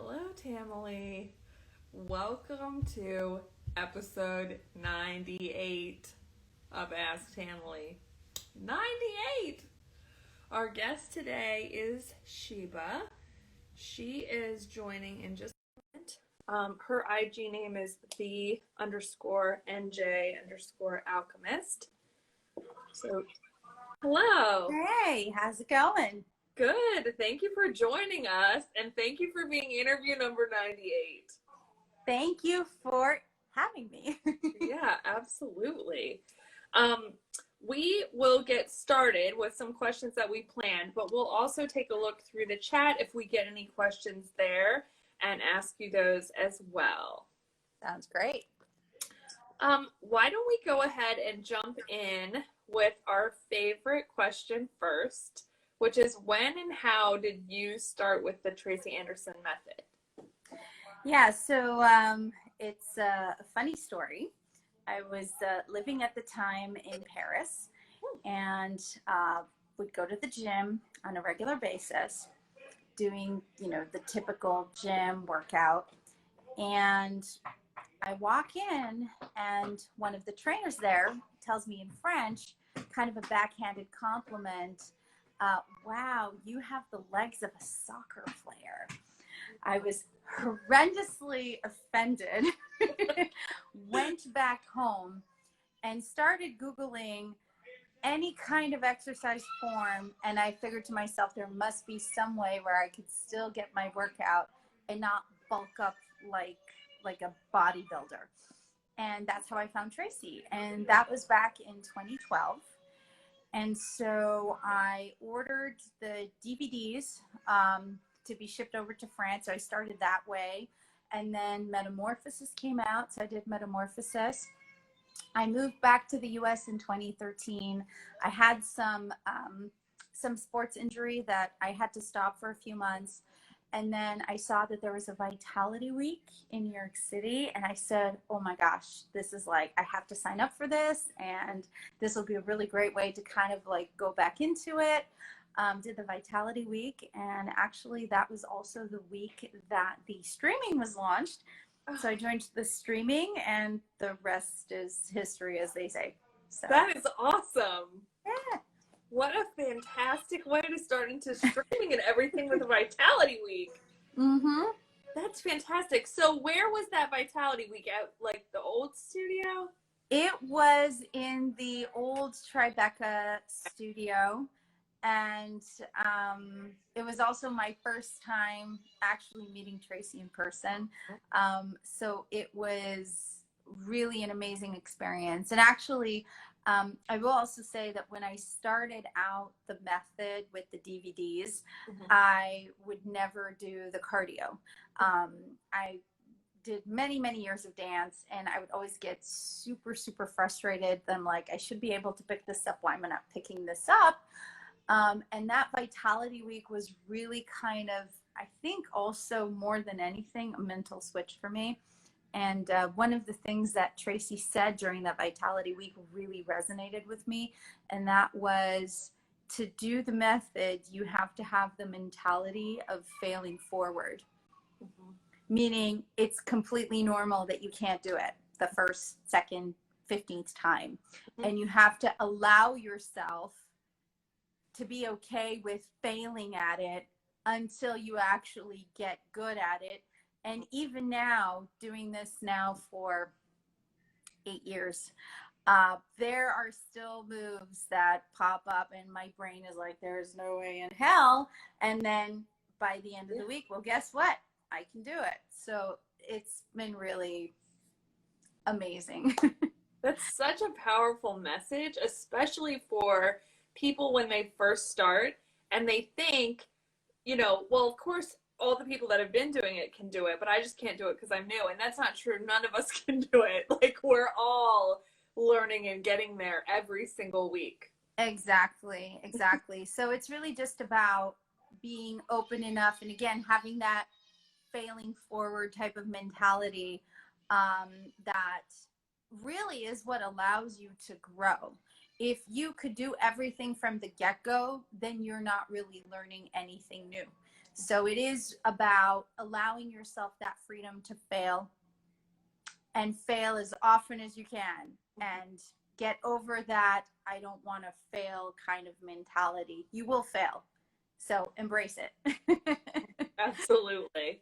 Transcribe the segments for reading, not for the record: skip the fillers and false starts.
Hello, Tamily. Welcome to episode 98 of Ask Tamily. 98! Our guest today is Sheba. She is joining in just a minute. Her IG name is the_NJ_alchemist. So, hello. Hey, how's it going? Good. Thank you for joining us, and thank you for being interview number 98. Thank you for having me. Yeah, absolutely. We will get started with some questions that we planned, but we'll also take a look through the chat if we get any questions there and ask you those as well. Sounds great. Why don't we go ahead and jump in with our favorite question first, which is when and how did you start with the Tracy Anderson method? Yeah, so it's a funny story. I was living at the time in Paris and would go to the gym on a regular basis, doing, the typical gym workout. And I walk in and one of the trainers there tells me in French, kind of a backhanded compliment, wow, you have the legs of a soccer player. I was horrendously offended, went back home and started Googling any kind of exercise form. And I figured to myself, there must be some way where I could still get my workout and not bulk up like a bodybuilder. And that's how I found Tracy. And that was back in 2012. And so I ordered the DVDs to be shipped over to France. So I started that way. And then Metamorphosis came out. So I did Metamorphosis. I moved back to the US in 2013. I had some sports injury that I had to stop for a few months. And then I saw that there was a Vitality Week in New York City. And I said, oh my gosh, this is I have to sign up for this. And this will be a really great way to kind of go back into it. Did the Vitality Week. And actually that was also the week that the streaming was launched. So I joined the streaming and the rest is history, as they say. So that is awesome. Yeah. What a fantastic way to start into streaming and everything with Vitality Week. Mm-hmm. That's fantastic. So where was that Vitality Week at? The old studio? It was in the old Tribeca studio. And it was also my first time actually meeting Tracy in person. So it was really an amazing experience. And actually, I will also say that when I started out the method with the DVDs, I would never do the cardio. I did many, many years of dance, and I would always get super, super frustrated. I'm like, I should be able to pick this up. Why am I not picking this up? And that Vitality Week was really kind of, I think also more than anything, a mental switch for me. And one of the things that Tracy said during that Vitality Week really resonated with me. And that was, to do the method, you have to have the mentality of failing forward. Meaning it's completely normal that you can't do it the first, second, 15th time. And you have to allow yourself to be okay with failing at it until you actually get good at it. And even now, doing this now for 8 years, there are still moves that pop up and my brain is like, there's no way in hell. And then by the end of the week, well, guess what? I can do it. So it's been really amazing. That's such a powerful message, especially for people when they first start and they think, well, of course, all the people that have been doing it can do it, but I just can't do it because I'm new. And that's not true. None of us can do it. We're all learning and getting there every single week. Exactly. So it's really just about being open enough. And again, having that failing forward type of mentality that really is what allows you to grow. If you could do everything from the get-go, then you're not really learning anything new. So it is about allowing yourself that freedom to fail, and fail as often as you can, and get over that I don't want to fail kind of mentality. You will fail. So embrace it. Absolutely.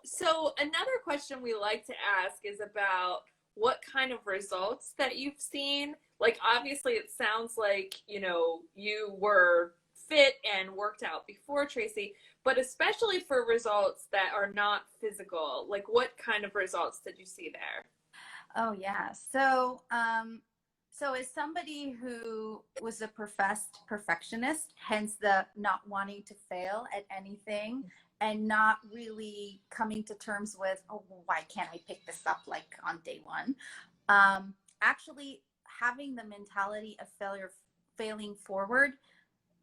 So another question we like to ask is about what kind of results that you've seen. Like, obviously, it sounds like, you were fit and worked out before, Tracy, but especially for results that are not physical, like, what kind of results did you see there? Oh yeah. So as somebody who was a professed perfectionist, hence the not wanting to fail at anything and not really coming to terms with, oh, well, why can't I pick this up like on day one? Actually having the mentality of failing forward,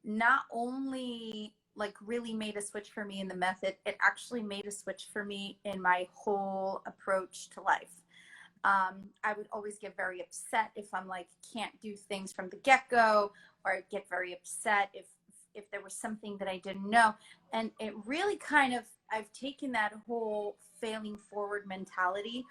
not only like really made a switch for me in the method, it actually made a switch for me in my whole approach to life. I would always get very upset if I'm like can't do things from the get-go, or I'd get very upset if there was something that I didn't know. And it really kind of, I've taken that whole failing forward mentality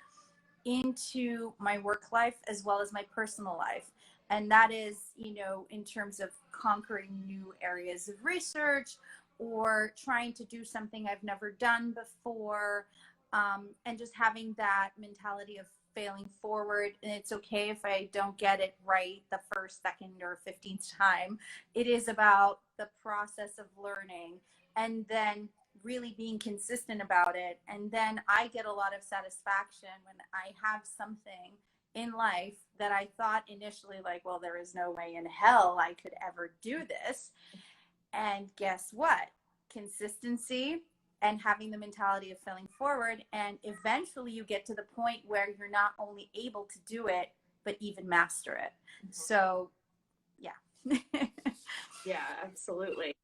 into my work life as well as my personal life. And that is, in terms of conquering new areas of research or trying to do something I've never done before. And just having that mentality of failing forward. And it's okay if I don't get it right the first, second, or 15th time. It is about the process of learning, and then really being consistent about it. And then I get a lot of satisfaction when I have something in life that I thought initially, like, well, there is no way in hell I could ever do this. And guess what? Consistency and having the mentality of failing forward. And eventually you get to the point where you're not only able to do it, but even master it. So, yeah. Yeah, absolutely.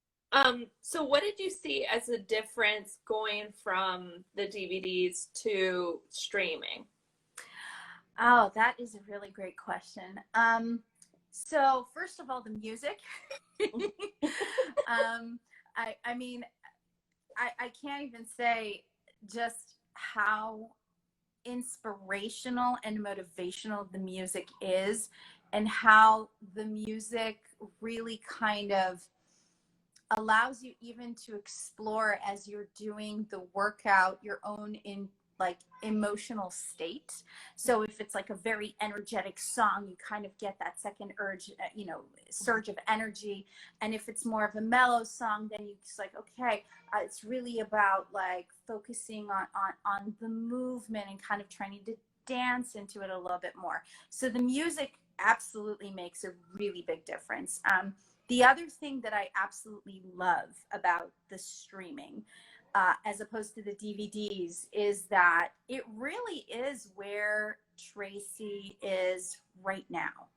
So what did you see as a difference going from the DVDs to streaming? Oh, that is a really great question. So first of all, the music. I mean, I can't even say just how inspirational and motivational the music is, and how the music really kind of allows you even to explore as you're doing the workout your own in like emotional state. So if it's like a very energetic song, you kind of get that second urge, surge of energy. And if it's more of a mellow song, then you just like, okay, it's really about like focusing on the movement and kind of trying to dance into it a little bit more. So the music absolutely makes a really big difference. The other thing that I absolutely love about the streaming, as opposed to the DVDs, is that it really is where Tracy is right now.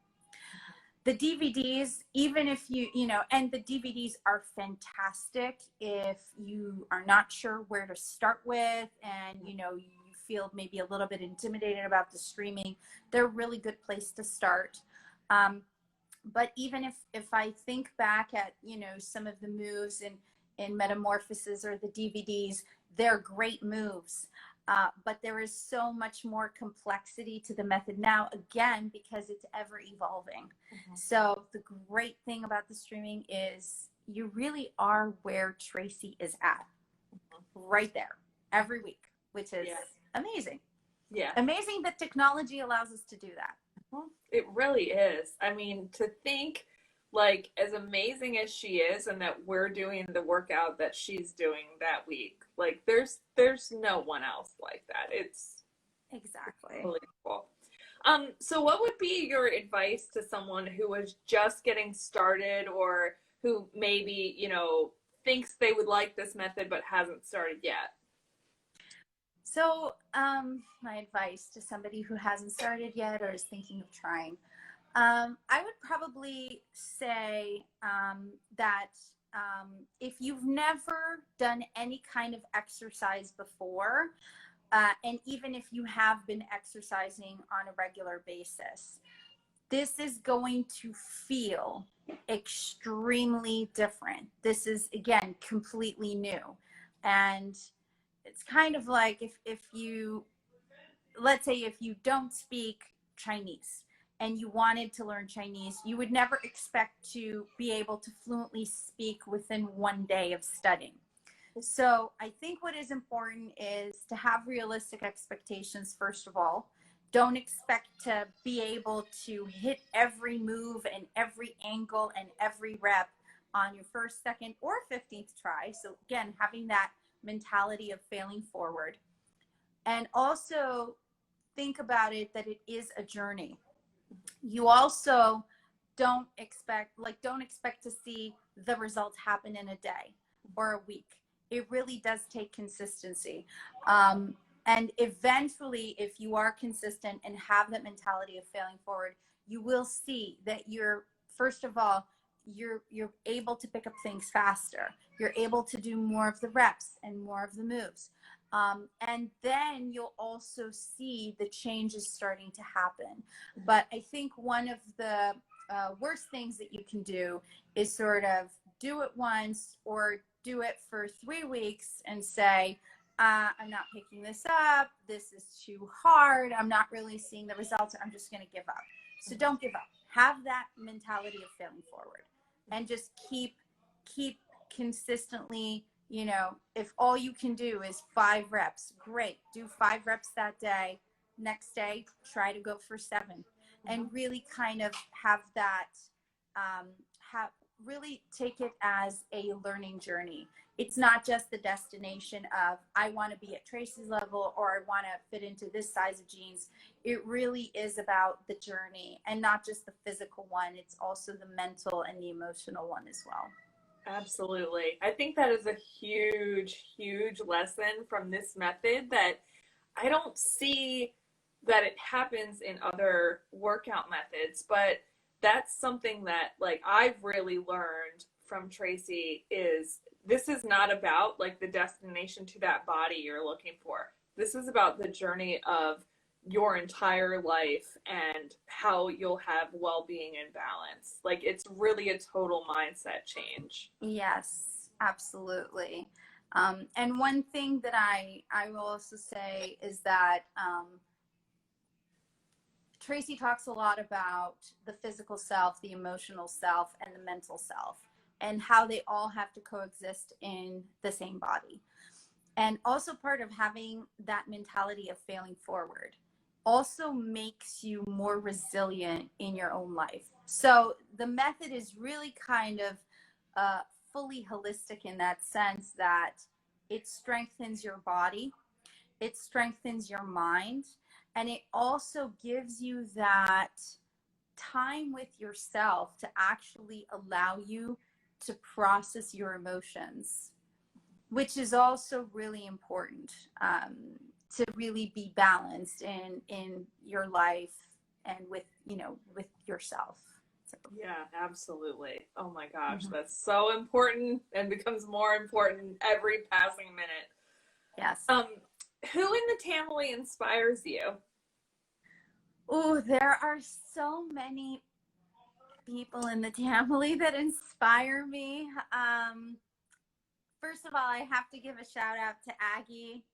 The DVDs, even if and the DVDs are fantastic if you are not sure where to start with, and, you feel maybe a little bit intimidated about the streaming, they're a really good place to start. But even if I think back at some of the moves in Metamorphosis or the DVDs, they're great moves, but there is so much more complexity to the method now, again, because it's ever evolving. So the great thing about the streaming is you really are where Tracy is at, right there, every week, which is amazing. Yeah. Amazing that technology allows us to do that. It really is. I mean, to think like as amazing as she is and that we're doing the workout that she's doing that week, like there's no one else like that. It's exactly really cool. So what would be your advice to someone who was just getting started, or who maybe, thinks they would like this method but hasn't started yet? So, my advice to somebody who hasn't started yet or is thinking of trying, I would probably say that if you've never done any kind of exercise before, and even if you have been exercising on a regular basis, this is going to feel extremely different. This is, again, completely new. And it's kind of like if you, let's say if you don't speak Chinese and you wanted to learn Chinese, you would never expect to be able to fluently speak within one day of studying. So I think what is important is to have realistic expectations, first of all. Don't expect to be able to hit every move and every angle and every rep on your first, second, or 15th try. So again, having that mentality of failing forward. And also think about it that it is a journey. You also don't expect to see the results happen in a day or a week. It really does take consistency. And eventually, if you are consistent and have that mentality of failing forward, you will see that first of all, you're able to pick up things faster. You're able to do more of the reps and more of the moves. And then you'll also see the changes starting to happen. But I think one of the worst things that you can do is sort of do it once or do it for 3 weeks and say, I'm not picking this up. This is too hard. I'm not really seeing the results. I'm just going to give up. So don't give up. Have that mentality of failing forward and just keep consistently, if all you can do is 5 reps, great. Do 5 reps that day. Next day, try to go for 7 and really kind of have that, really take it as a learning journey. It's not just the destination of, I want to be at Tracy's level or I want to fit into this size of jeans. It really is about the journey and not just the physical one. It's also the mental and the emotional one as well. Absolutely. I think that is a huge, huge lesson from this method that I don't see that it happens in other workout methods, but that's something that like I've really learned from Tracy is this is not about like the destination to that body you're looking for. This is about the journey of your entire life and how you'll have well-being and balance. Like it's really a total mindset change. Yes, absolutely. And one thing that I will also say is that Tracy talks a lot about the physical self, the emotional self, and the mental self, and how they all have to coexist in the same body. And also part of having that mentality of failing forward also makes you more resilient in your own life. So the method is really kind of fully holistic in that sense that it strengthens your body, it strengthens your mind, and it also gives you that time with yourself to actually allow you to process your emotions, which is also really important, to really be balanced in your life and with yourself. So. Yeah, absolutely. Oh my gosh, that's so important and becomes more important every passing minute. Yes. Who in the Tamily inspires you? Oh, there are so many people in the Tamily that inspire me. First of all, I have to give a shout out to Aggie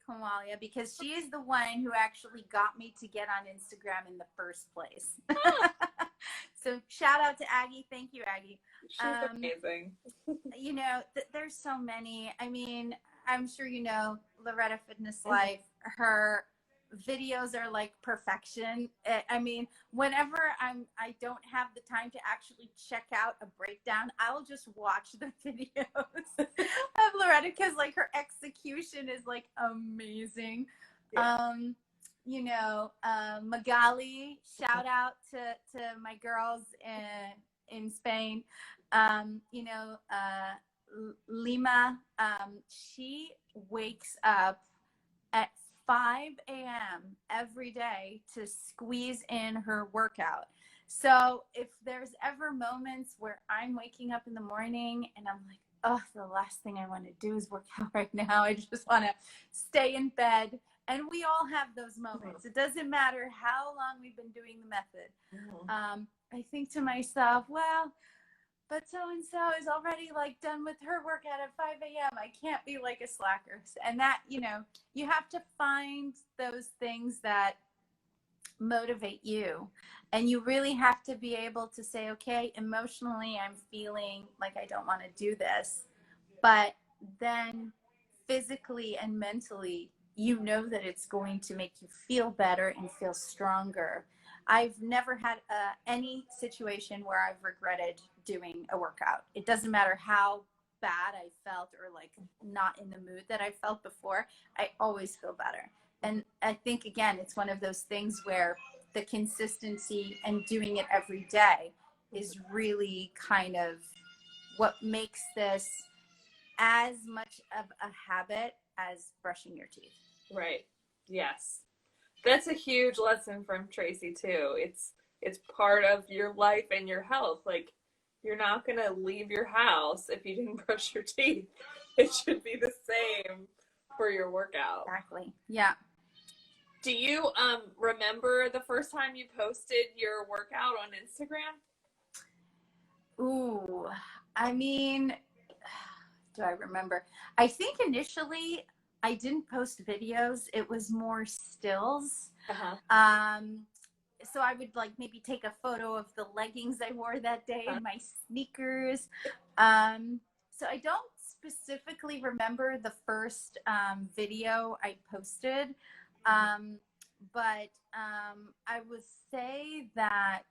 Kamalia, because she is the one who actually got me to get on Instagram in the first place. So shout out to Aggie. Thank you, Aggie. She's amazing. There's so many. I mean, I'm sure Loretta Fitness Life, her videos are like perfection. I mean, whenever I don't have the time to actually check out a breakdown, I'll just watch the videos of Loretta, because like her execution is like amazing. Yeah. Magali, shout out to my girls in Spain. Lima, she wakes up at 5 a.m. every day to squeeze in her workout. So if there's ever moments where I'm waking up in the morning and I'm like, oh, the last thing I want to do is work out right now. I just want to stay in bed. And we all have those moments. It doesn't matter how long we've been doing the method. I think to myself, well, but so-and-so is already like done with her workout at 5 a.m. I can't be like a slacker. And that, you know, you have to find those things that motivate you. And you really have to be able to say, okay, emotionally, I'm feeling like I don't want to do this. But then physically and mentally, you know that it's going to make you feel better and feel stronger. I've never had any situation where I've regretted doing a workout. It doesn't matter how bad I felt or like not in the mood that I felt before. I always feel better. And I think, again, it's one of those things where the consistency and doing it every day is really kind of what makes this as much of a habit as brushing your teeth. Right. Yes. That's a huge lesson from Tracy too. It's part of your life and your health. Like, you're not going to leave your house if you didn't brush your teeth. It should be the same for your workout. Exactly. Yeah. Do you remember the first time you posted your workout on Instagram? Ooh, I mean, do I remember? I think initially I didn't post videos. It was more stills. So I would like maybe take a photo of the leggings I wore that day and my sneakers. So I don't specifically remember the first video I posted. But I would say that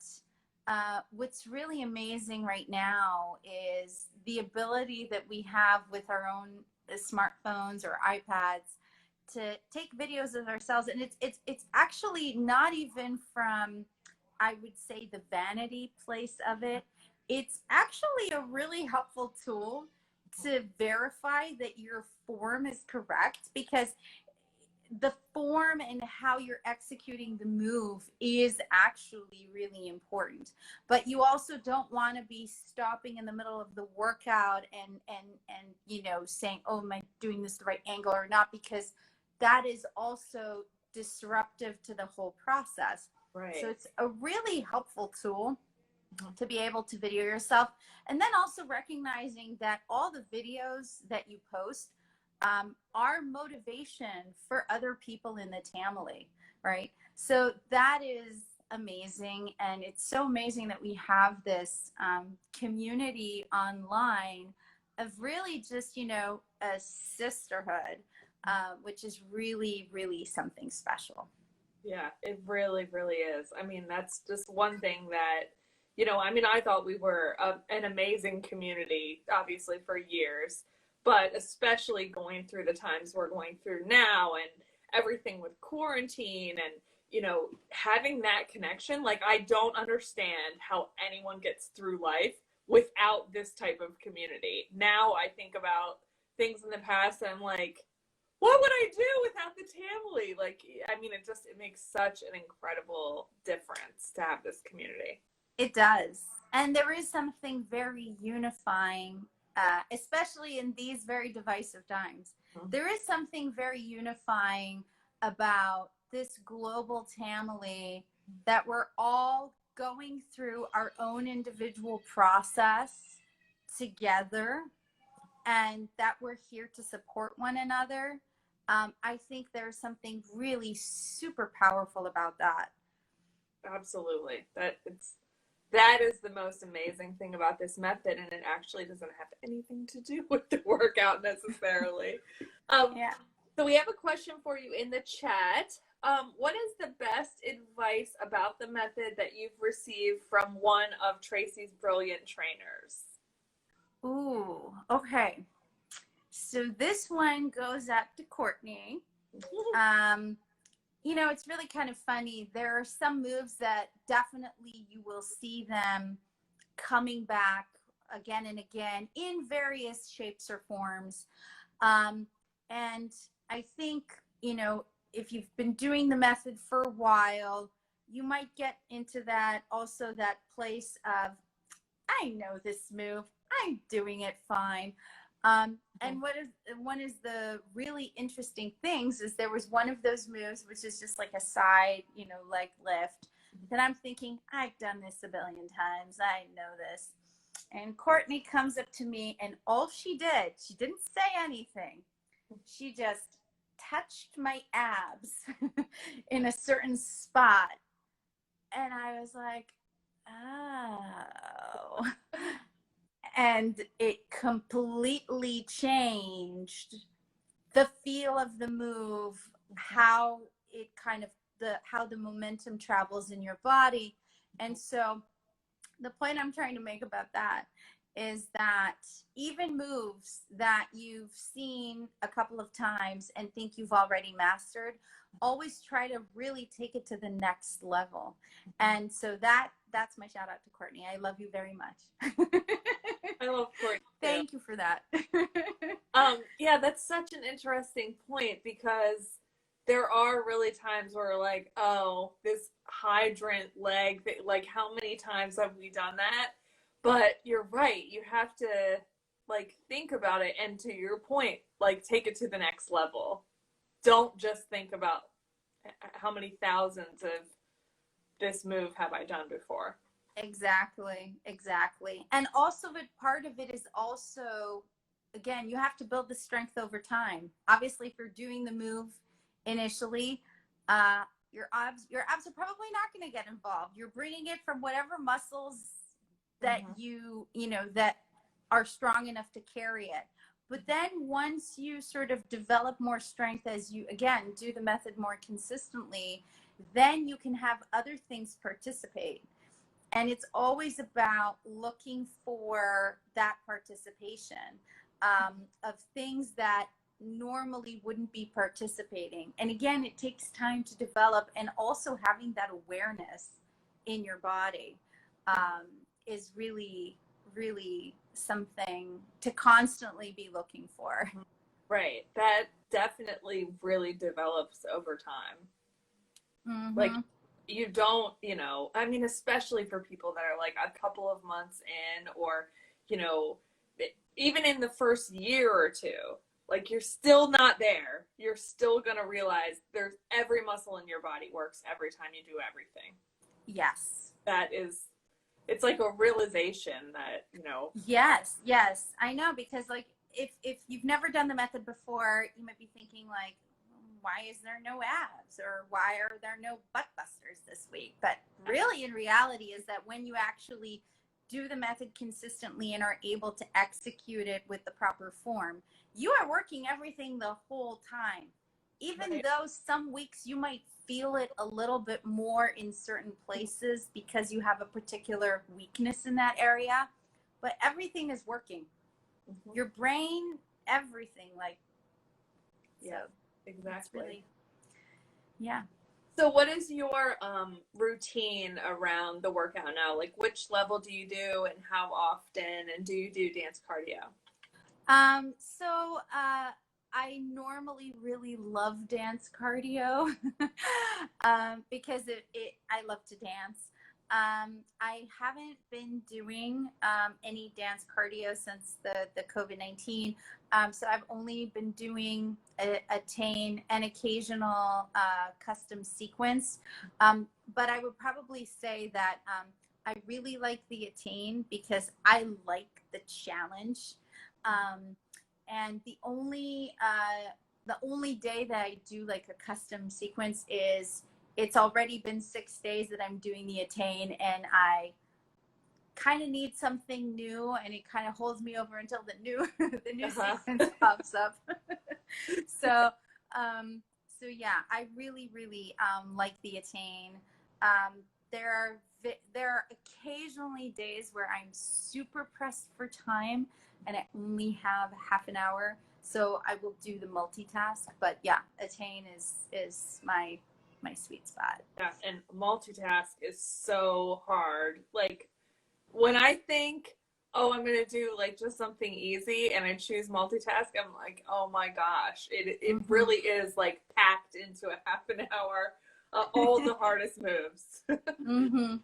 what's really amazing right now is the ability that we have with our own smartphones or iPads to take videos of ourselves. And it's actually not even from, I would say, the vanity place of it. It's actually a really helpful tool to verify that your form is correct, because the form and how you're executing the move is actually really important. But you also don't want to be stopping in the middle of the workout and you know, saying, oh, am I doing this the right angle or not, because that is also disruptive to the whole process. Right. So it's a really helpful tool to be able to video yourself. And then also recognizing that all the videos that you post are motivation for other people in the Tamily, right? So that is amazing. And it's so amazing that we have this community online of really just, you know, a sisterhood, which is really, really something special. Yeah, it really, really is. I mean, that's just one thing that, you know, I mean, I thought we were an amazing community, obviously, for years, but especially going through the times we're going through now and everything with quarantine and, you know, having that connection. Like, I don't understand how anyone gets through life without this type of community. Now I think about things in the past and I'm like, what would I do without the Tamily? Like, I mean, it makes such an incredible difference to have this community. It does. And there is something very unifying, especially in these very divisive times. There is something very unifying about this global Tamily, that we're all going through our own individual process together, and that we're here to support one another. I think there's something really super powerful about that. Absolutely. That is the most amazing thing about this method, and it actually doesn't have anything to do with the workout necessarily. Yeah. So we have a question for you in the chat. What is the best advice about the method that you've received from one of Tracy's brilliant trainers? Ooh, okay. So this one goes up to Courtney. You know, it's really kind of funny. There are some moves that definitely you will see them coming back again and again in various shapes or forms. And I think, you know, if you've been doing the method for a while, you might get into that also, that place of, I know this move, I'm doing it fine. And one is the really interesting things is there was one of those moves, which is just like a side, leg lift, that I'm thinking, I've done this a billion times. I know this. And Courtney comes up to me, and all she didn't say anything. She just touched my abs in a certain spot. And I was like, oh. And it completely changed the feel of the move, how it kind of how the momentum travels in your body. And so the point I'm trying to make about that is that even moves that you've seen a couple of times and think you've already mastered, always try to really take it to the next level. And so that's my shout out to Courtney. I love you very much. I love Courtney. Thank you for that. Yeah, that's such an interesting point, because there are really times where like, oh, this hydrant leg, like how many times have we done that? But you're right, you have to like think about it, and to your point, like take it to the next level. Don't just think about how many thousands of this move have I done before. Exactly. And also, part of it is also, again, you have to build the strength over time. Obviously, if you're doing the move initially, your abs are probably not going to get involved. You're bringing it from whatever muscles that that are strong enough to carry it. But then once you sort of develop more strength, as you again do the method more consistently, then you can have other things participate. And it's always about looking for that participation of things that normally wouldn't be participating. And again, it takes time to develop, and also having that awareness in your body is really, really something to constantly be looking for. Right. That definitely really develops over time. Mm-hmm. Like, you don't, I mean, especially for people that are like a couple of months in, or, even in the first year or two, like you're still not there. You're still going to realize there's every muscle in your body works every time you do everything. Yes. It's like a realization that, Yes, I know, because like if you've never done the method before, you might be thinking like, why is there no abs, or why are there no butt busters this week? But really, in reality, is that when you actually do the method consistently and are able to execute it with the proper form, you are working everything the whole time. Even right. though some weeks you might feel it a little bit more in certain places because you have a particular weakness in that area, but everything is working. Mm-hmm. Your brain, everything, like, yeah, so exactly. Really, yeah. So what is your routine around the workout now? Like, which level do you do, and how often, and do you do dance cardio? So I normally really love dance cardio because I love to dance. I haven't been doing any dance cardio since the COVID-19. So I've only been doing a Attain and occasional custom sequence. But I would probably say that I really like the Attain because I like the challenge. And the only day that I do like a custom sequence is it's already been 6 days that I'm doing the Attain, and I kind of need something new, and it kind of holds me over until the new sequence pops up. So yeah, I really like the Attain. There are occasionally days where I'm super pressed for time and I only have half an hour, so I will do the multitask. But yeah, Attain is my sweet spot. Yeah, and multitask is so hard. Like, when I think, oh, I'm gonna do like just something easy, and I choose multitask, I'm like, oh my gosh, it mm-hmm. really is like packed into a half an hour, all the hardest moves. Mm-hmm.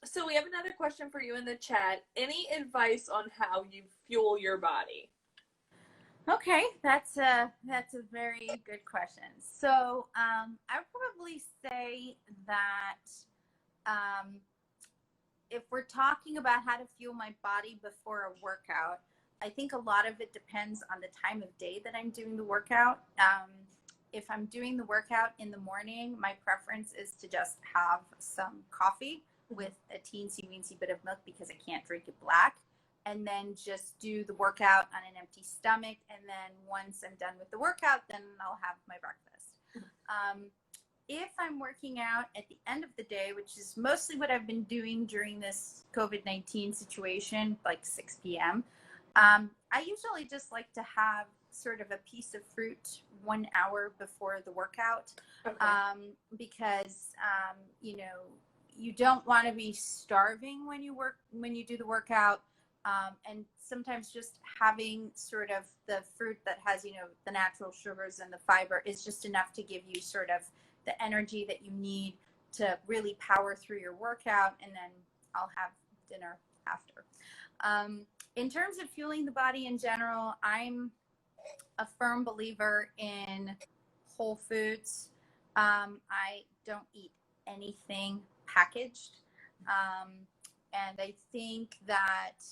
So we have another question for you in the chat. Any advice on how you fuel your body? Okay, that's a very good question. So I would probably say that um, if we're talking about how to fuel my body before a workout, I think a lot of it depends on the time of day that I'm doing the workout. If I'm doing the workout in the morning, my preference is to just have some coffee with a teensy weensy bit of milk because I can't drink it black. And then just do the workout on an empty stomach. And then once I'm done with the workout, then I'll have my breakfast. If I'm working out at the end of the day, which is mostly what I've been doing during this COVID-19 situation, like 6 p.m., I usually just like to have sort of a piece of fruit 1 hour before the workout. Okay. Because, you don't want to be starving when you do the workout. And sometimes just having sort of the fruit that has, the natural sugars and the fiber is just enough to give you sort of the energy that you need to really power through your workout, and then I'll have dinner after. In terms of fueling the body in general, I'm a firm believer in whole foods. I don't eat anything packaged. And I think that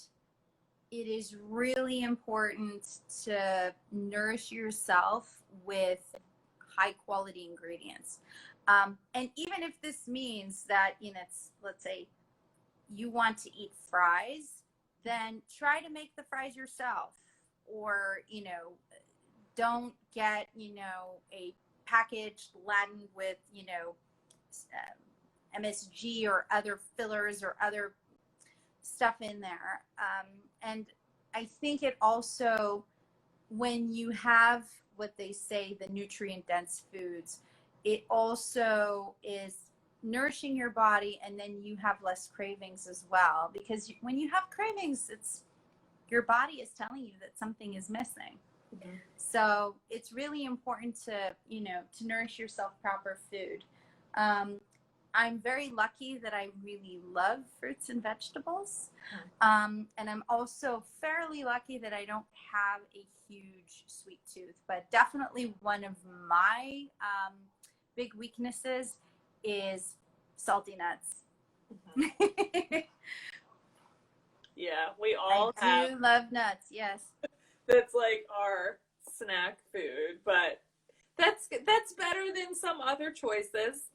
it is really important to nourish yourself with high quality ingredients. And even if this means that, let's say you want to eat fries, then try to make the fries yourself. Or, don't get, a packaged Latin with, MSG or other fillers or other stuff in there. And I think it also, when you have what they say, the nutrient dense foods, it also is nourishing your body, and then you have less cravings as well. Because when you have cravings, it's your body is telling you that something is missing. Mm-hmm. So it's really important to, to nourish yourself proper food. I'm very lucky that I really love fruits and vegetables. And I'm also fairly lucky that I don't have a huge sweet tooth. But definitely one of my big weaknesses is salty nuts. Mm-hmm. Yeah, we all I do love nuts, yes. That's like our snack food, but that's better than some other choices.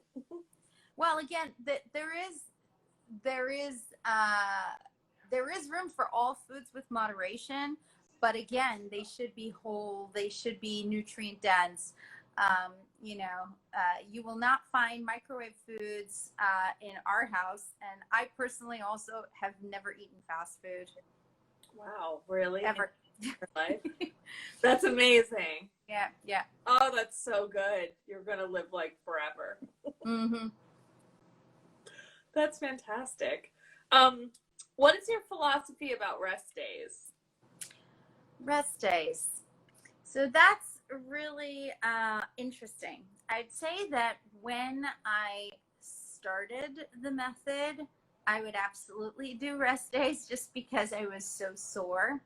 Well, again, there is room for all foods with moderation, but again, they should be whole. They should be nutrient dense. You will not find microwave foods in our house, and I personally also have never eaten fast food. Wow, really? Ever. Life? That's amazing. Yeah. Oh, that's so good. You're gonna live like forever. Mm-hmm. That's fantastic. What is your philosophy about rest days? Rest days. So that's really interesting. I'd say that when I started the method, I would absolutely do rest days just because I was so sore.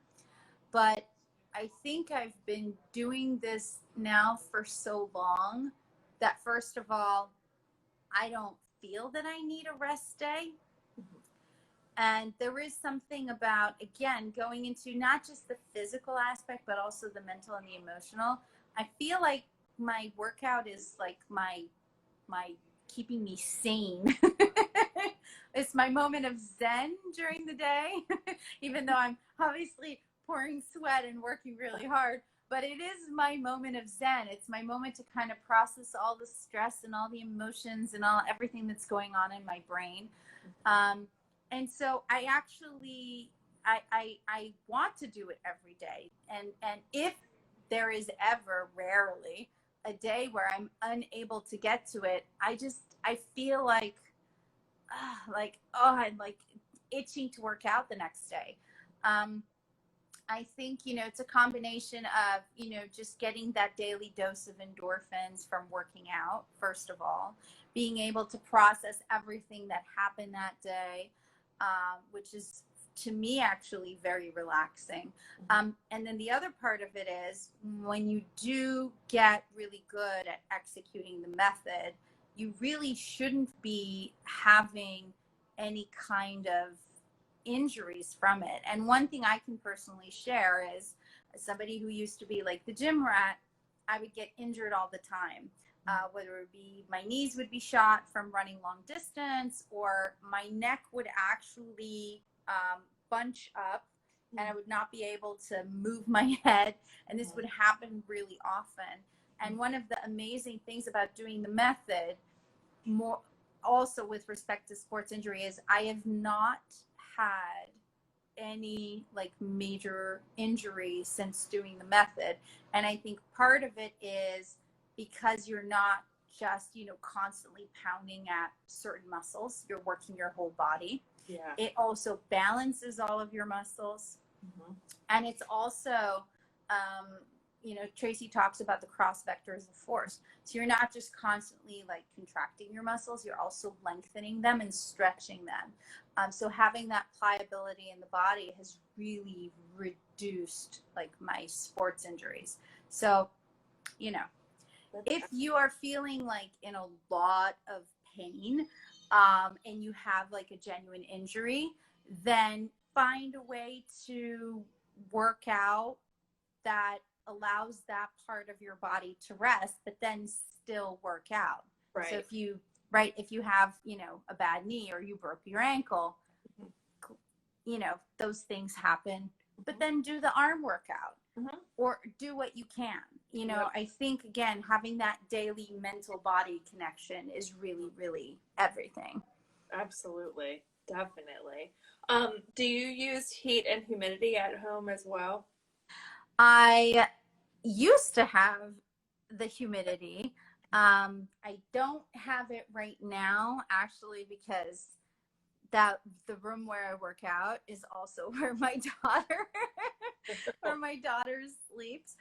But I think I've been doing this now for so long that, first of all, I don't feel that I need a rest day. And there is something about, again, going into not just the physical aspect, but also the mental and the emotional. I feel like my workout is like my keeping me sane. It's my moment of zen during the day, even though I'm obviously pouring sweat and working really hard. But it is my moment of zen. It's my moment to kind of process all the stress and all the emotions and everything that's going on in my brain. And so I actually, I want to do it every day. And if there is ever, rarely, a day where I'm unable to get to it, I feel like I'm like itching to work out the next day. I think, it's a combination of, just getting that daily dose of endorphins from working out, first of all, being able to process everything that happened that day, which is to me, actually very relaxing. And then the other part of it is when you do get really good at executing the method, you really shouldn't be having any kind of injuries from it. And one thing I can personally share is, as somebody who used to be like the gym rat, I would get injured all the time. Whether it be my knees would be shot from running long distance, or my neck would actually bunch up and I would not be able to move my head. And this would happen really often. And one of the amazing things about doing the method, more also with respect to sports injury, is I have not had any like major injury since doing the method. And I think part of it is because you're not just, constantly pounding at certain muscles, you're working your whole body. Yeah. It also balances all of your muscles. And it's also, Tracy talks about the cross vectors of force. So you're not just constantly like contracting your muscles, you're also lengthening them and stretching them. So having that pliability in the body has really reduced like my sports injuries. So, if you are feeling like in a lot of pain, and you have like a genuine injury, then find a way to work out that allows that part of your body to rest, but then still work out. Right. So if you have, a bad knee or you broke your ankle, those things happen, but then do the arm workout or do what you can. I think, again, having that daily mental body connection is really, really everything. Absolutely. Definitely. Do you use heat and humidity at home as well? I used to have the humidity. I don't have it right now, actually, because the room where I work out is also where my daughter sleeps.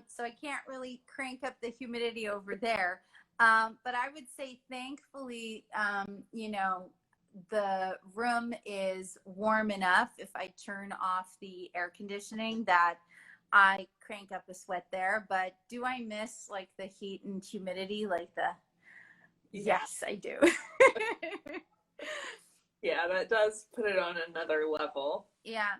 So I can't really crank up the humidity over there. But I would say, thankfully, the room is warm enough if I turn off the air conditioning that I crank up a sweat there. But do I miss like the heat and humidity? Yes, I do. Yeah, that does put it on another level. Yeah.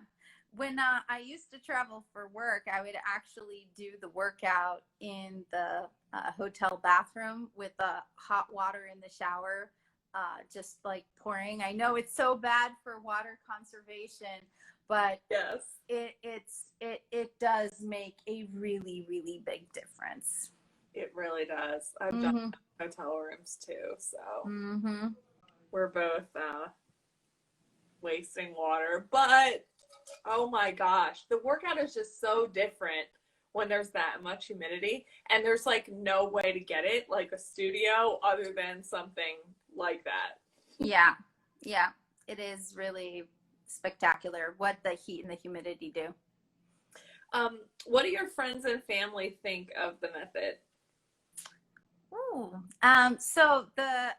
When I used to travel for work, I would actually do the workout in the hotel bathroom with hot water in the shower, just like pouring. I know it's so bad for water conservation, but yes, it does make a really, really big difference. It really does. I've done hotel rooms too, so we're both wasting water. But oh my gosh, the workout is just so different when there's that much humidity, and there's like no way to get it like a studio other than something like that. Yeah, it is really spectacular what the heat and the humidity do. What do your friends and family think of the method? Ooh. So the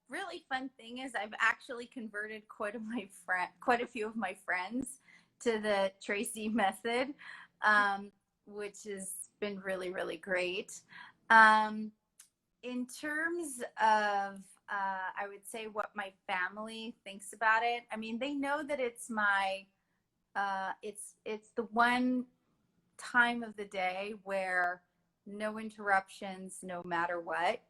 really fun thing is I've actually converted quite a few of my friends to the Tracy method, which has been really, really great. In terms of, I would say what my family thinks about it. I mean, they know that it's it's the one time of the day where no interruptions, no matter what.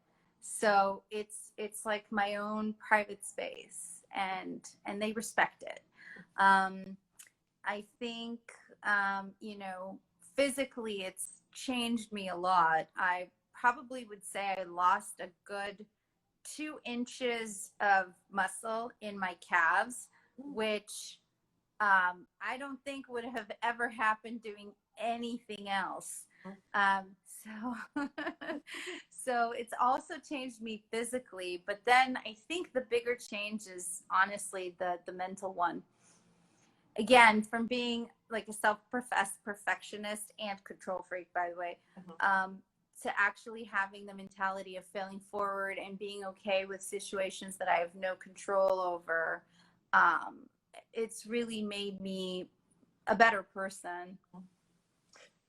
So it's like my own private space, and they respect it. I think, physically it's changed me a lot. I probably would say I lost a good 2 inches of muscle in my calves, which I don't think would have ever happened doing anything else. So it's also changed me physically, but then I think the bigger change is honestly the mental one. Again, from being like a self-professed perfectionist and control freak, by the way, to actually having the mentality of failing forward and being okay with situations that I have no control over. it's really made me a better person.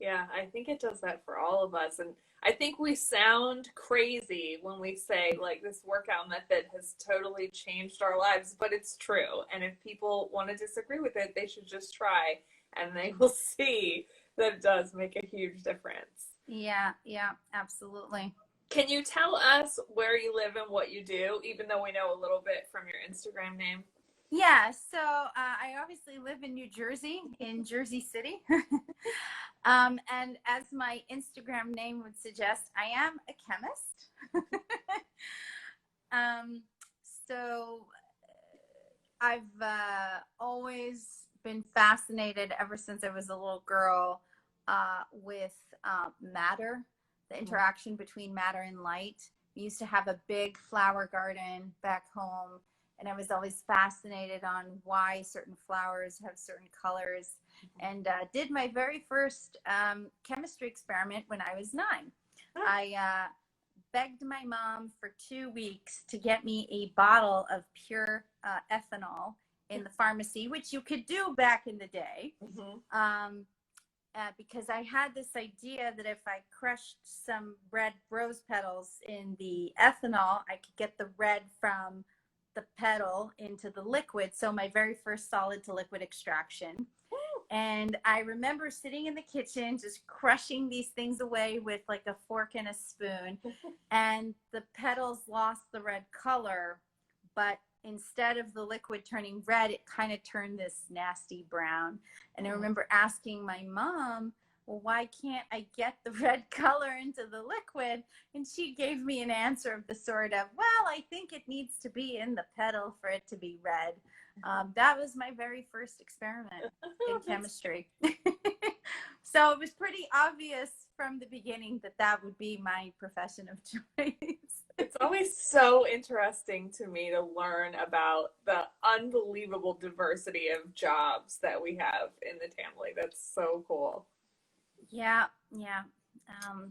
Yeah, I think it does that for all of us. And I think we sound crazy when we say, like, this workout method has totally changed our lives, but it's true. And if people want to disagree with it, they should just try and they will see that it does make a huge difference. Yeah, yeah, absolutely. Can you tell us where you live and what you do, even though we know a little bit from your Instagram name? Yeah, so I obviously live in New Jersey, in Jersey City. And as my Instagram name would suggest, I am a chemist. um, so I've always been fascinated ever since I was a little girl with matter, the interaction between matter and light. We used to have a big flower garden back home, and I was always fascinated on why certain flowers have certain colors, and did my very first chemistry experiment when I was 9. I begged my mom for 2 weeks to get me a bottle of pure ethanol in the pharmacy, which you could do back in the day. Because I had this idea that if I crushed some red rose petals in the ethanol, I could get the red from the petal into the liquid. So my very first solid to liquid extraction. And I remember sitting in the kitchen, just crushing these things away with like a fork and a spoon. And the petals lost the red color, but instead of the liquid turning red, it kind of turned this nasty brown. And I remember asking my mom, well, why can't I get the red color into the liquid? And she gave me an answer of the sort of, well, I think it needs to be in the petal for it to be red. That was my very first experiment in chemistry. So it was pretty obvious from the beginning that that would be my profession of choice. It's always so interesting to me to learn about the unbelievable diversity of jobs that we have in the Tamily. That's so cool. Yeah, yeah.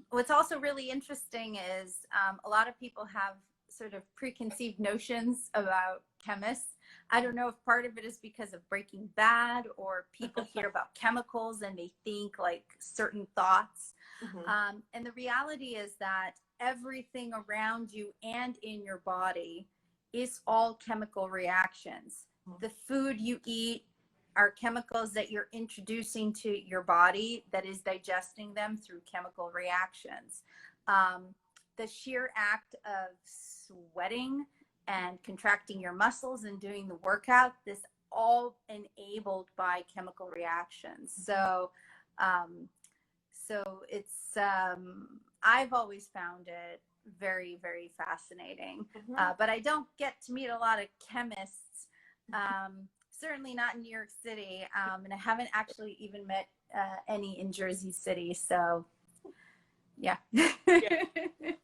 What's also really interesting is a lot of people have sort of preconceived notions about chemists. I don't know if part of it is because of Breaking Bad, or people hear about chemicals and they think like certain thoughts. And the reality is that everything around you and in your body is all chemical reactions. The food you eat are chemicals that you're introducing to your body that is digesting them through chemical reactions. The sheer act of sweating and contracting your muscles and doing the workout, this all enabled by chemical reactions. So it's I've always found it very, very fascinating. But I don't get to meet a lot of chemists, certainly not in New York City, and I haven't actually even met any in Jersey City. So yeah. Yeah,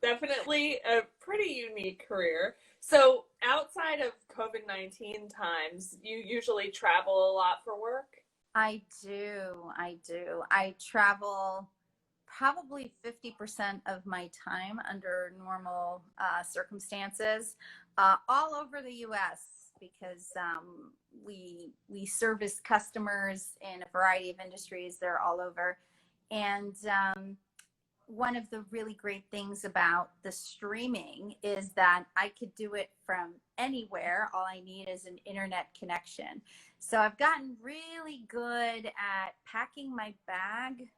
definitely a pretty unique career. So outside of COVID-19 times, you usually travel a lot for work? I do. I travel probably 50% of my time under normal circumstances, all over the U.S., because we service customers in a variety of industries. They're all over. And one of the really great things about the streaming is that I could do it from anywhere. All I need is an internet connection. So I've gotten really good at packing my bag.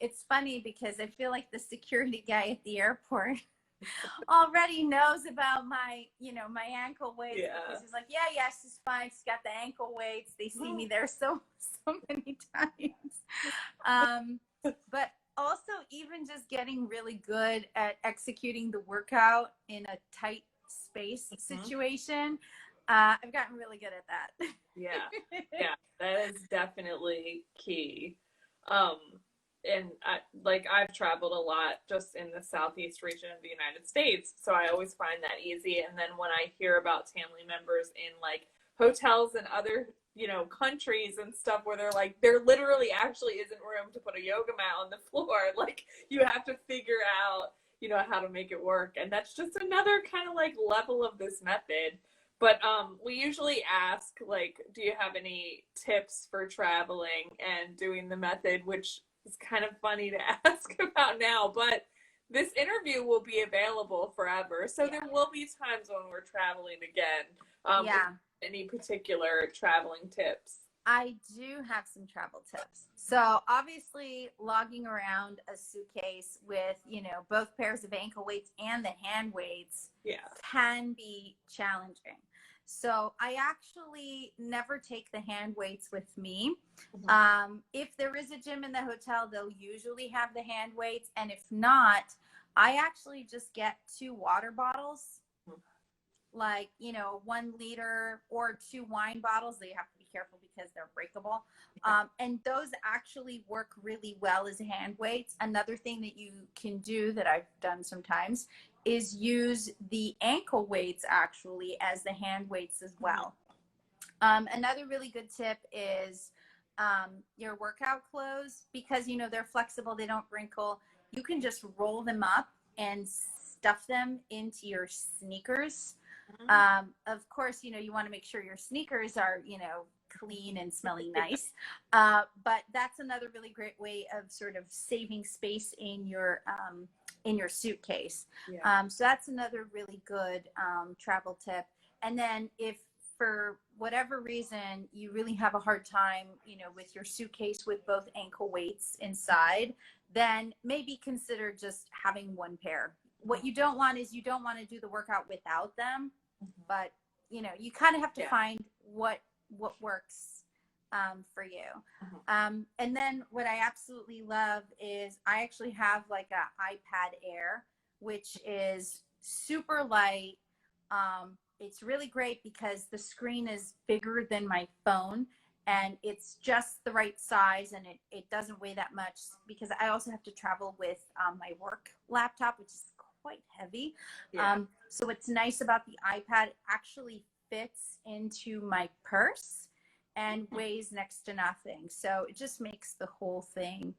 It's funny because I feel like the security guy at the airport already knows about my ankle weights. Yeah. Because he's like, yeah, she's fine. She's got the ankle weights. They see me there so many times. But also, even just getting really good at executing the workout in a tight space situation, I've gotten really good at that. Yeah, that is definitely key. And I've traveled a lot just in the southeast region of the United States, so I always find that easy. And then when I hear about Tamily members in like hotels and other countries and stuff where there literally actually isn't room to put a yoga mat on the floor, like you have to figure out how to make it work. And that's just another kind of like level of this method. But we usually ask, like, do you have any tips for traveling and doing the method, which is kind of funny to ask about now, but this interview will be available forever. So Yeah. there will be times when we're traveling again. Yeah. Any particular traveling tips? I do have some travel tips. So obviously logging around a suitcase with, both pairs of ankle weights and the hand weights can be challenging. So I actually never take the hand weights with me. If there is a gym in the hotel, they'll usually have the hand weights. And if not, I actually just get 2 water bottles, like 1 liter, or 2 wine bottles. They have to be careful because they're breakable, and those actually work really well as hand weights. Another thing that you can do that I've done sometimes is use the ankle weights actually as the hand weights as well. Another really good tip is your workout clothes, because they're flexible, they don't wrinkle. You can just roll them up and stuff them into your sneakers. Of course, you want to make sure your sneakers are, clean and smelling nice. But that's another really great way of sort of saving space in your suitcase. So that's another really good travel tip. And then if for whatever reason you really have a hard time, with your suitcase with both ankle weights inside, then maybe consider just having 1 pair. What you don't want is you don't want to do the workout without them, but you kind of have to find what works for you. And then what I absolutely love is I actually have like a iPad Air, which is super light. It's really great because the screen is bigger than my phone, and it's just the right size, and it doesn't weigh that much, because I also have to travel with my work laptop, which is quite heavy. So what's nice about the iPad, it actually fits into my purse and weighs next to nothing. So it just makes the whole thing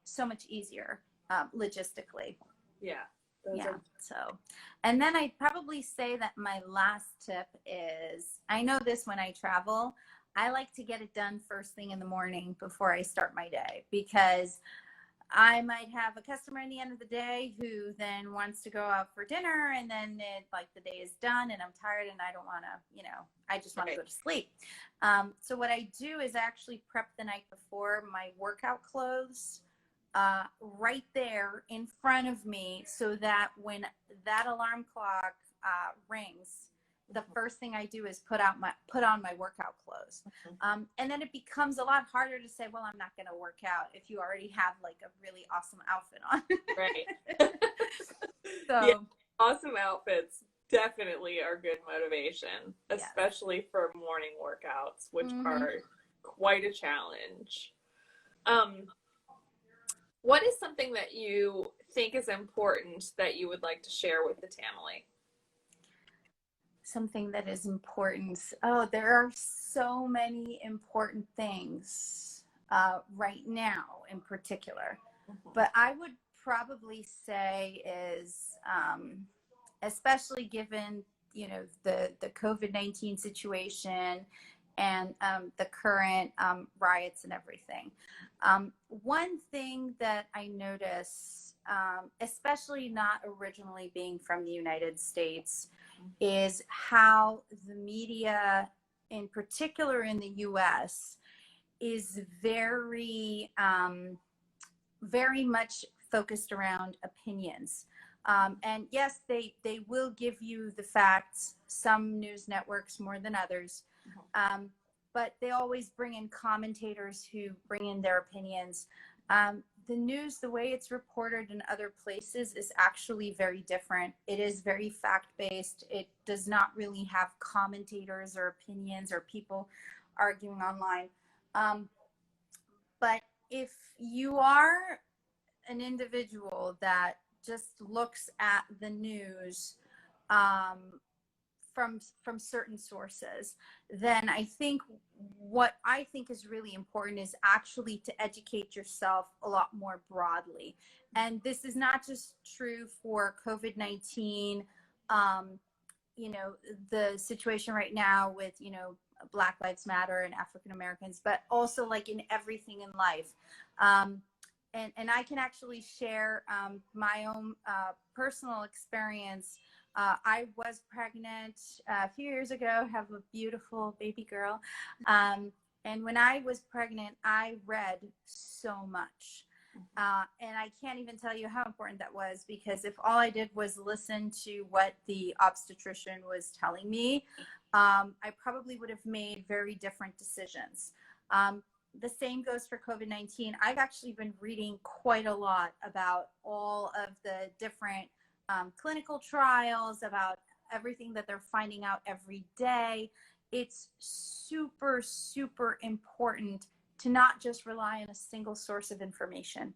so much easier logistically. So, and then I'd probably say that my last tip is, I know this when I travel, I like to get it done first thing in the morning before I start my day, because I might have a customer at the end of the day who then wants to go out for dinner, and then the day is done and I'm tired and I don't want to, I just want to go to sleep. So what I do is actually prep the night before my workout clothes right there in front of me, so that when that alarm clock rings, the first thing I do is put on my workout clothes. And then it becomes a lot harder to say, well, I'm not going to work out if you already have like a really awesome outfit on. Right. So awesome outfits definitely are good motivation, especially for morning workouts, which are quite a challenge. What is something that you think is important that you would like to share with the Tamily? Something that is important. Oh, there are so many important things right now in particular. But I would probably say is, especially given, the COVID-19 situation and the current riots and everything. One thing that I notice, especially not originally being from the United States, is how the media, in particular in the US, is very, very much focused around opinions. And yes, they will give you the facts, some news networks more than others, but they always bring in commentators who bring in their opinions. The news, the way it's reported in other places, is actually very different. It is very fact-based. It does not really have commentators or opinions or people arguing online. But if you are an individual that just looks at the news from certain sources, then I think what I think is really important is actually to educate yourself a lot more broadly. And this is not just true for COVID-19 you know, the situation right now with, you know, Black Lives Matter and African Americans, but also like in everything in life. And I can actually share my own personal experience. I was pregnant a few years ago, have a beautiful baby girl. And when I was pregnant, I read so much. And I can't even tell you how important that was, because if all I did was listen to what the obstetrician was telling me, I probably would have made very different decisions. The same goes for COVID-19. I've actually been reading quite a lot about all of the different clinical trials, about everything that they're finding out every day. It's super, super important to not just rely on a single source of information.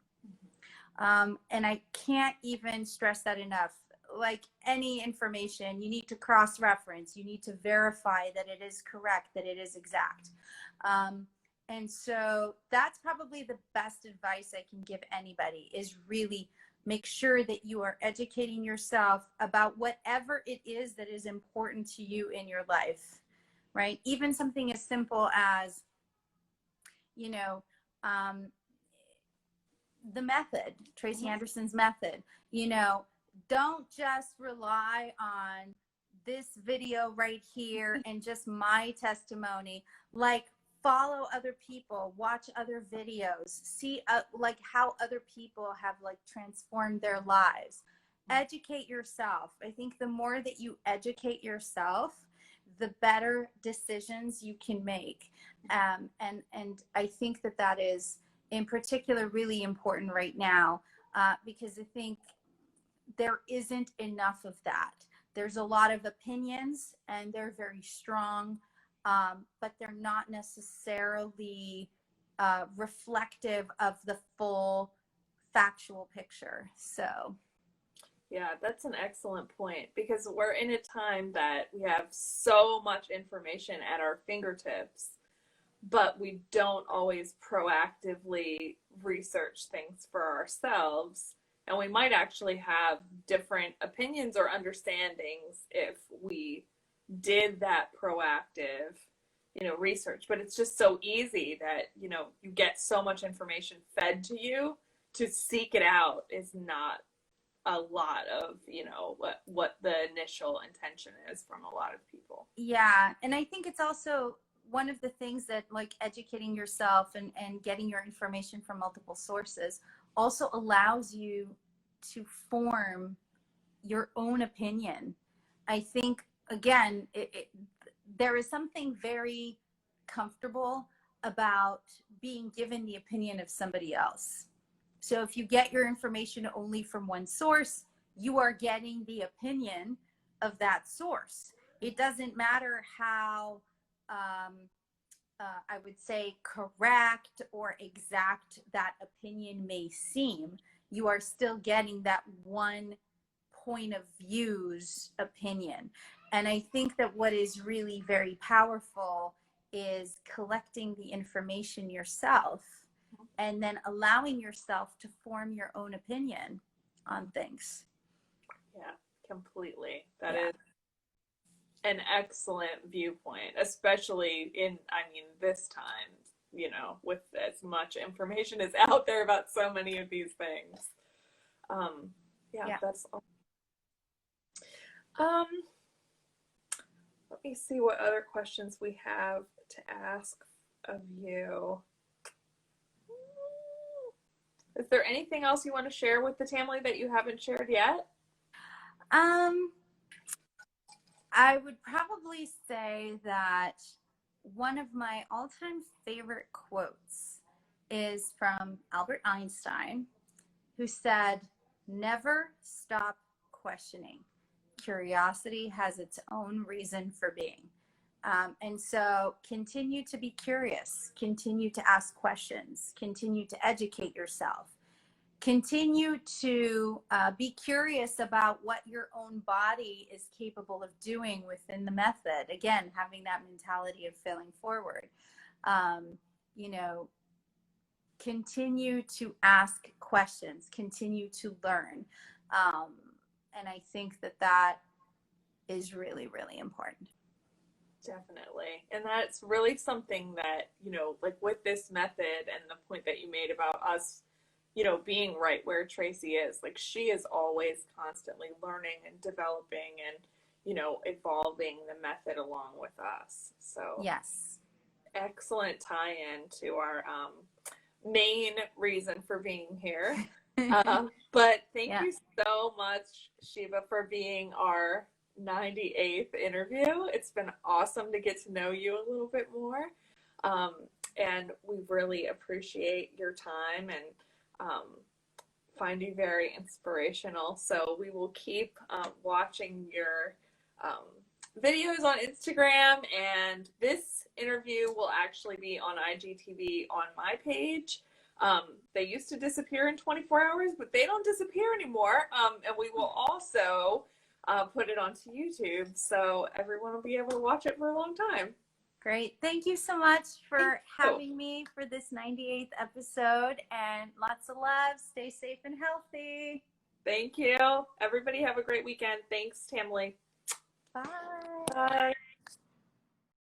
And I can't even stress that enough. Like any information, you need to cross-reference. You need to verify that it is correct, that it is exact. And so that's probably the best advice I can give anybody, is really make sure that you are educating yourself about whatever it is that is important to you in your life, right? Even something as simple as, you know, the method, Tracy Anderson's method. You know, don't just rely on this video right here and just my testimony. Like, follow other people, watch other videos, see like how other people have like transformed their lives. Educate yourself. I think the more that you educate yourself, the better decisions you can make. And I think that that is in particular really important right now, because I think there isn't enough of that. There's a lot of opinions and they're very strong, but they're not necessarily reflective of the full factual picture. So Yeah, that's an excellent point, because we're in a time that we have so much information at our fingertips, but we don't always proactively research things for ourselves. And we might actually have different opinions or understandings if we did that proactive, research. But it's just so easy that, you get so much information fed to you. To seek it out is not a lot of, what the initial intention is from a lot of people. yeah, and I think it's also one of the things that, like, educating yourself and getting your information from multiple sources also allows you to form your own opinion. I think, again, there is something very comfortable about being given the opinion of somebody else. So if you get your information only from one source, you are getting the opinion of that source. It doesn't matter how, I would say, correct or exact that opinion may seem. You are still getting that one point of view's opinion. And I think that what is really very powerful is collecting the information yourself and then allowing yourself to form your own opinion on things. Yeah, completely. That is an excellent viewpoint, especially in, this time, with as much information is out there about so many of these things. That's all. Let me see what other questions we have to ask of you. Is there anything else you want to share with the Tamily that you haven't shared yet? I would probably say that one of my all-time favorite quotes is from Albert Einstein, who said, "Never stop questioning. Curiosity has its own reason for being." And so continue to be curious, continue to ask questions, continue to educate yourself, continue to be curious about what your own body is capable of doing within the method. Again, having that mentality of failing forward. Continue to ask questions, continue to learn. And I think that is really, really important. Definitely. And that's really something that, like with this method and the point that you made about us, being right where Tracy is, like she is always constantly learning and developing and, evolving the method along with us. So Yes. excellent tie-in to our main reason for being here. But thank Yeah. you so much, Shiva, for being our 98th interview. It's been awesome to get to know you a little bit more. Um, and we really appreciate your time and find you very inspirational. So we will keep watching your um, videos on Instagram, and this interview will actually be on IGTV on my page. They used to disappear in 24 hours, but they don't disappear anymore. And we will also put it onto YouTube, so everyone will be able to watch it for a long time. Great. Thank you so much for having me for this 98th episode, and lots of love. Stay safe and healthy. Thank you. Everybody have a great weekend. Thanks, Tamily. Bye. Bye.